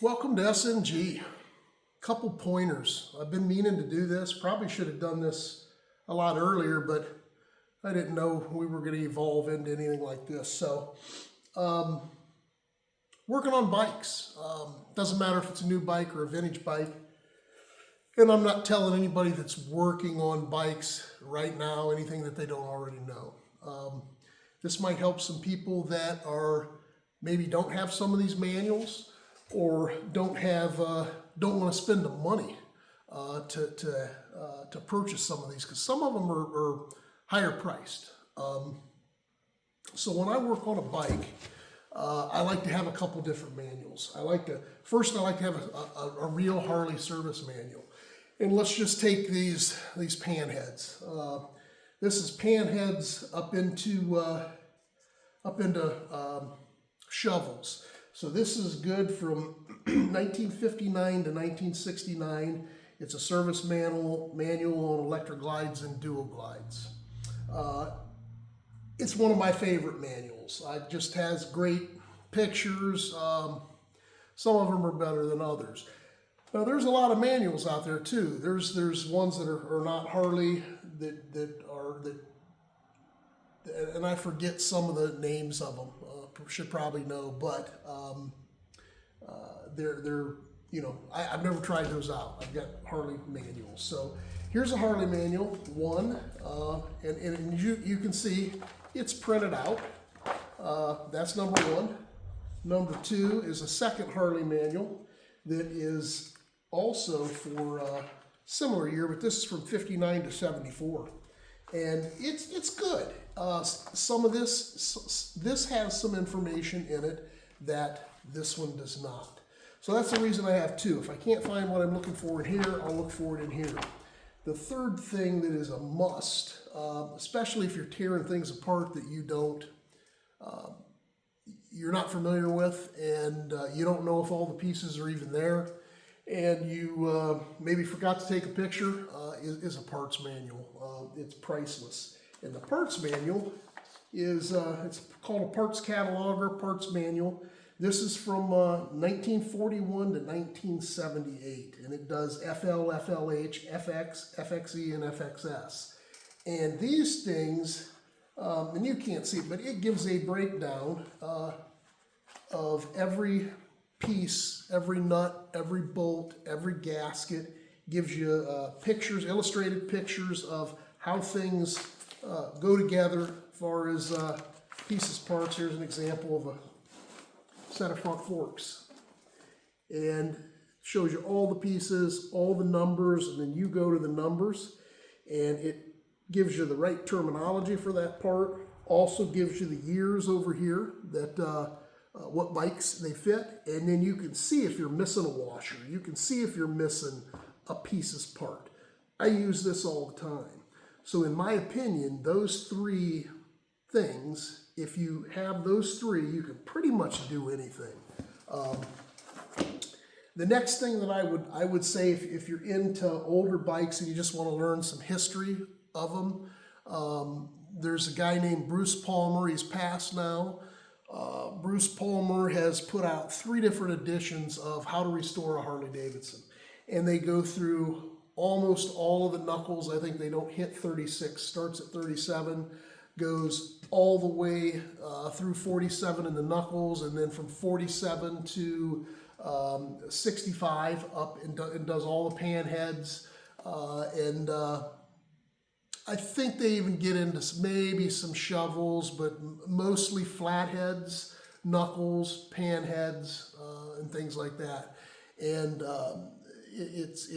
Welcome to SNG. Couple pointers. I've been meaning to do this. Probably should have done this a lot earlier, but I didn't know we were going to evolve into anything like this. So, working on bikes. Doesn't matter if it's a new bike or a vintage bike. And I'm not telling anybody that's working on bikes right now anything that they don't already know. This might help some people that are maybe don't have some of these manuals, or don't want to spend the money to purchase some of these, because some of them are higher priced. So when I work on a bike, I like to have a couple different manuals. I like to have a real Harley service manual. And let's just take these pan heads. This is pan heads up into shovels. So this is good from 1959 to 1969. It's a service manual on electric glides and dual glides. It's one of my favorite manuals. It just has great pictures. Some of them are better than others. Now there's a lot of manuals out there too. There's ones that are not Harley and I forget some of the names of them. Should probably know, but they're I've never tried those out. I've got Harley manuals. So here's a Harley manual, one, and you can see it's printed out. That's number one. Number two is a second Harley manual that is also for similar year, but this is from 59 to 74. And it's good. Some of this has some information in it that this one does not. So that's the reason I have two. If I can't find what I'm looking for in here, I'll look for it in here. The third thing that is a must, especially if you're tearing things apart that you're not familiar with, and you don't know if all the pieces are even there, and you maybe forgot to take a picture, is a parts manual. It's priceless. And the parts manual is, it's called a parts catalog or parts manual. This is from 1941 to 1978, and it does FL, FLH, FX, FXE, and FXS. And these things, and you can't see it, but it gives a breakdown of every piece, every nut, every bolt, every gasket. Gives you pictures, illustrated pictures of how things go together as far as pieces, parts. Here's an example of a set of front forks. And shows you all the pieces, all the numbers, and then you go to the numbers, and it gives you the right terminology for that part. Also gives you the years over here, that what bikes they fit, and then you can see if you're missing a washer. You can see if you're missing a piece's part. I use this all the time. So in my opinion, those three things, if you have those three, you can pretty much do anything. The next thing that I would say, if you're into older bikes and you just want to learn some history of them, there's a guy named Bruce Palmer. He's passed now. Bruce Palmer has put out 3 different editions of how to restore a Harley Davidson. And they go through almost all of the knuckles. I think they don't hit 36, starts at 37, goes all the way through 47 in the knuckles, and then from 47 to 65 up, and does all the pan heads. I think they even get into maybe some shovels, but mostly flatheads, knuckles, pan heads, and things like that. And this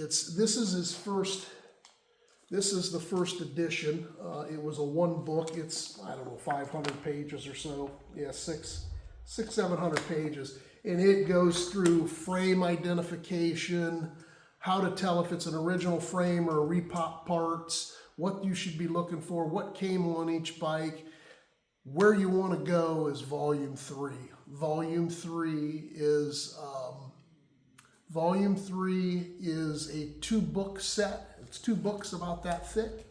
is the first edition. It was a one book. It's, I don't know, 500 pages or so. Yeah, 700 pages. And it goes through frame identification, how to tell if it's an original frame or a repop parts, what you should be looking for, what came on each bike. Where you want to go is volume 3. Volume 3 is a 2-book set. It's 2 books about that thick.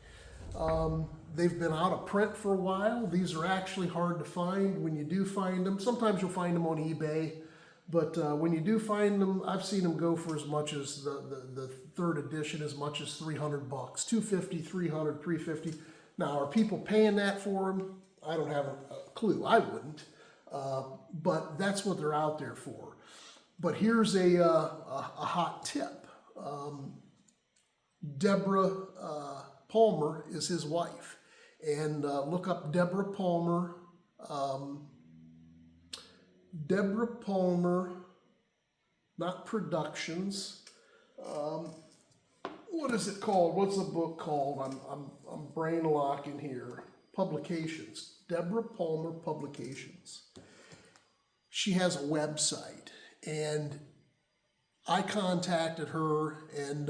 They've been out of print for a while. These are actually hard to find when you do find them. Sometimes you'll find them on eBay. But when you do find them, I've seen them go for as much as the third edition, as much as $300, $250, $300, $350. Now, are people paying that for them? I don't have a clue. I wouldn't. But that's what they're out there for. But here's a hot tip. Deborah Palmer is his wife. And look up Deborah Palmer. Deborah Palmer, not Productions. What is it called? What's the book called? I'm brain locking here. Publications. Deborah Palmer Publications. She has a website, and I contacted her, and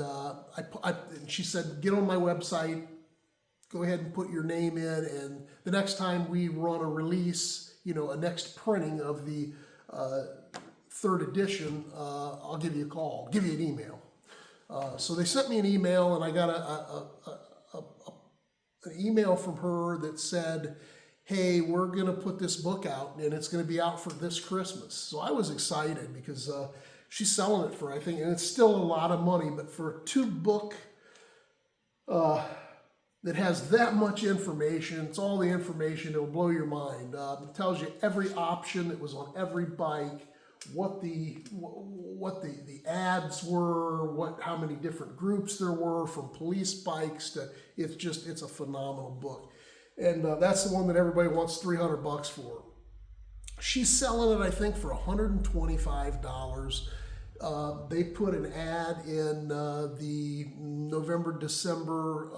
she said, get on my website, go ahead and put your name in, and the next time we run a release, a next printing of the third edition, I'll give you a call, give you an email. So they sent me an email, and I got an email from her that said, hey, we're going to put this book out, and it's going to be out for this Christmas. So I was excited because she's selling it for, I think, and it's still a lot of money, but for a 2-book that has that much information, it's all the information, it'll blow your mind. It tells you every option that was on every bike, what the ads were, how many different groups there were, from police bikes to, it's a phenomenal book. And that's the one that everybody wants $300 for. She's selling it, I think, for $125. They put an ad in the November-December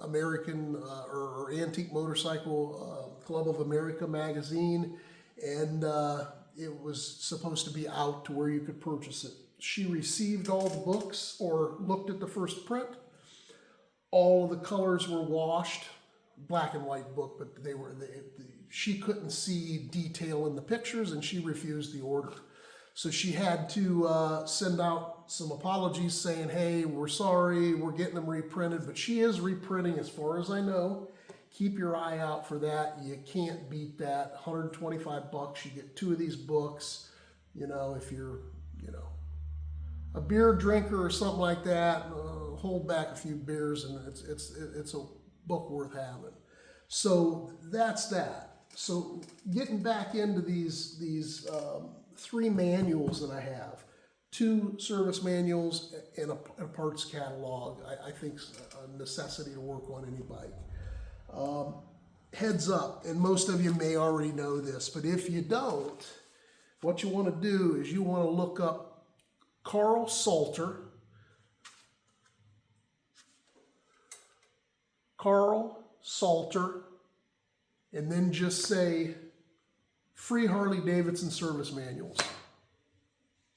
American or Antique Motorcycle Club of America magazine, and it was supposed to be out to where you could purchase it. She received all the books, or looked at the first print. All of the colors were washed. Black and white book, but she couldn't see detail in the pictures, and she refused the order. So she had to send out some apologies saying, hey, we're sorry, we're getting them reprinted, but she is reprinting as far as I know. Keep your eye out for that. You can't beat that. $125, you get 2 of these books. If you're, a beer drinker or something like that, hold back a few beers, and it's a book worth having. So that's that. So getting back into these 3 manuals that I have, 2 service manuals and a parts catalog, I think is a necessity to work on any bike. Heads up, and most of you may already know this, but if you don't, what you want to do is you want to look up Carl Salter. Carl Salter, and then just say free Harley Davidson service manuals.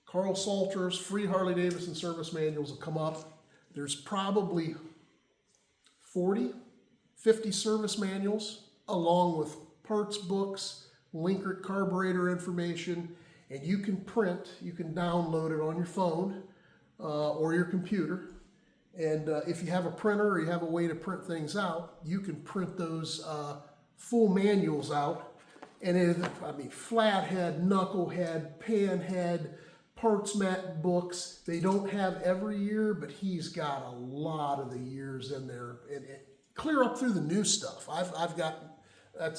Carl Salter's free Harley Davidson service manuals will come up. There's probably 40, 50 service manuals, along with parts books, Linkert carburetor information, and you can download it on your phone or your computer. And if you have a printer or you have a way to print things out, you can print those full manuals out. And flathead, knucklehead, panhead, parts mat books. They don't have every year, but he's got a lot of the years in there. And clear up through the new stuff. I've got, I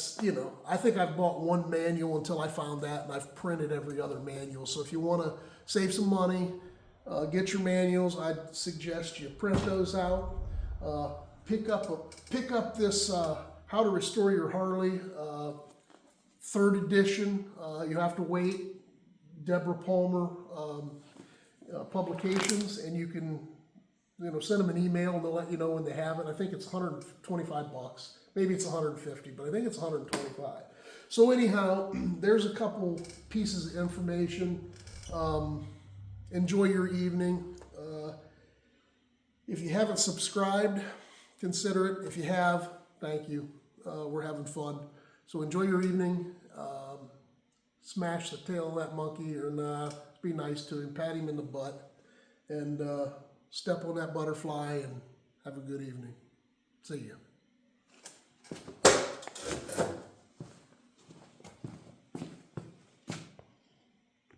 think I've bought 1 manual until I found that, and I've printed every other manual. So if you want to save some money, get your manuals. I'd suggest you print those out. Pick up this How to Restore Your Harley 3rd edition. You have to wait. Deborah Palmer Publications, and you can send them an email and they'll let you know when they have it. I think it's $125. Maybe it's $150, but I think it's $125. So anyhow, there's a couple pieces of information. Enjoy your evening. If you haven't subscribed, consider it. If you have, thank you. We're having fun. So enjoy your evening. Smash the tail of that monkey, and be nice to him. Pat him in the butt, and step on that butterfly, and have a good evening. See ya.